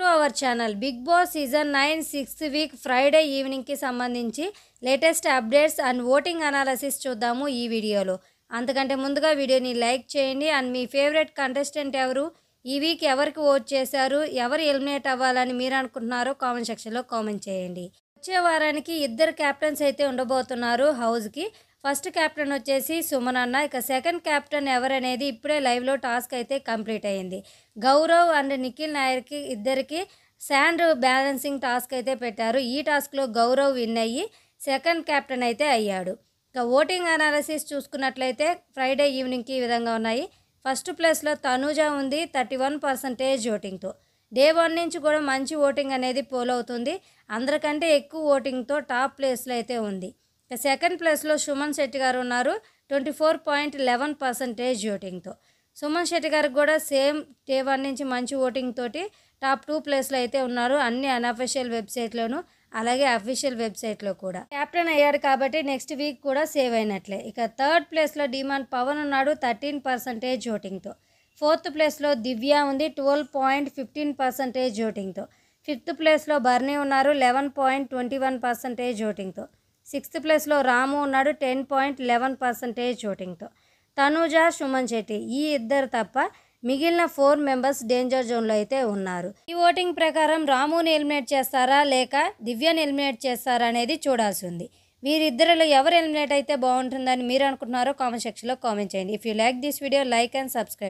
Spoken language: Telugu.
To our channel. Bigg Boss season 9 6th week Friday ఈవినింగ్కి సంబంధించి latest updates and voting analysis చూద్దాము ఈ వీడియోలో. అంతకంటే ముందుగా వీడియోని లైక్ చేయండి. అండ్ మీ ఫేవరెట్ కంటెస్టెంట్ ఎవరు, ఈ వీక్ ఎవరికి ఓట్ చేశారు, ఎవరు ఎలిమినేట్ అవ్వాలని మీరు అనుకుంటున్నారో కామెంట్ సెక్షన్లో కామెంట్ చేయండి. వచ్చే వారానికి ఇద్దరు క్యాప్టెన్స్ అయితే ఉండబోతున్నారు హౌస్కి. ఫస్ట్ క్యాప్టెన్ వచ్చేసి సుమన్ అన్న. ఇక సెకండ్ క్యాప్టెన్ ఎవరనేది ఇప్పుడే లైవ్లో టాస్క్ అయితే కంప్లీట్ అయ్యింది. గౌరవ్ అండ్ నిఖిల్ నాయర్కి ఇద్దరికి శాండ్ బ్యాలెన్సింగ్ టాస్క్ అయితే పెట్టారు. ఈ టాస్క్లో గౌరవ్ విన్ అయ్యి సెకండ్ క్యాప్టెన్ అయితే అయ్యాడు. ఇక ఓటింగ్ అనాలిసిస్ చూసుకున్నట్లయితే ఫ్రైడే ఈవినింగ్కి ఈ విధంగా ఉన్నాయి. ఫస్ట్ ప్లేస్లో తనూజ ఉంది 31% ఓటింగ్తో. డే 1 నుంచి కూడా మంచి ఓటింగ్ అనేది పోల్ అవుతుంది. అందరికంటే ఎక్కువ ఓటింగ్తో టాప్ ప్లేస్లో అయితే ఉంది. ఇక సెకండ్ ప్లేస్లో సుమన్ శెట్టి గారు ఉన్నారు 24.11% ఓటింగ్తో. సుమన్ శెట్టి గారికి కూడా సేమ్ డే 1 నుంచి మంచి ఓటింగ్ తోటి టాప్ 2 ప్లేస్లో అయితే ఉన్నారు అన్ని అన్అఫిషియల్ వెబ్సైట్లోనూ, అలాగే అఫీషియల్ వెబ్సైట్లో కూడా. క్యాప్టెన్ అయ్యాడు కాబట్టి నెక్స్ట్ వీక్ కూడా సేవ్ అయినట్లే. ఇక థర్డ్ ప్లేస్లో డిమాండ్ పవన్ ఉన్నాడు 13% ఓటింగ్తో. ఫోర్త్ ప్లేస్లో దివ్య ఉంది 12.15% ఓటింగ్తో. ఫిఫ్త్ ప్లేస్లో బర్నీ ఉన్నారు 11.21% ఓటింగ్తో. సిక్స్త్ ప్లేస్లో రాము ఉన్నాడు 10.11% ఓటింగ్తో. తనూజ, సుమన్ శెట్టి ఈ ఇద్దరు తప్ప మిగిలిన 4 మెంబర్స్ డేంజర్ జోన్లో అయితే ఉన్నారు. ఈ ఓటింగ్ ప్రకారం రాముని ఎలిమినేట్ చేస్తారా లేక దివ్యని ఎలిమినేట్ చేస్తారా అనేది చూడాల్సి ఉంది. వీరిద్దరిలో ఎవరు ఎలిమినేట్ అయితే బాగుంటుందని మీరు అనుకుంటున్నారో కామెంట్ సెక్షన్లో కామెంట్ చేయండి. If you like this video, like and subscribe.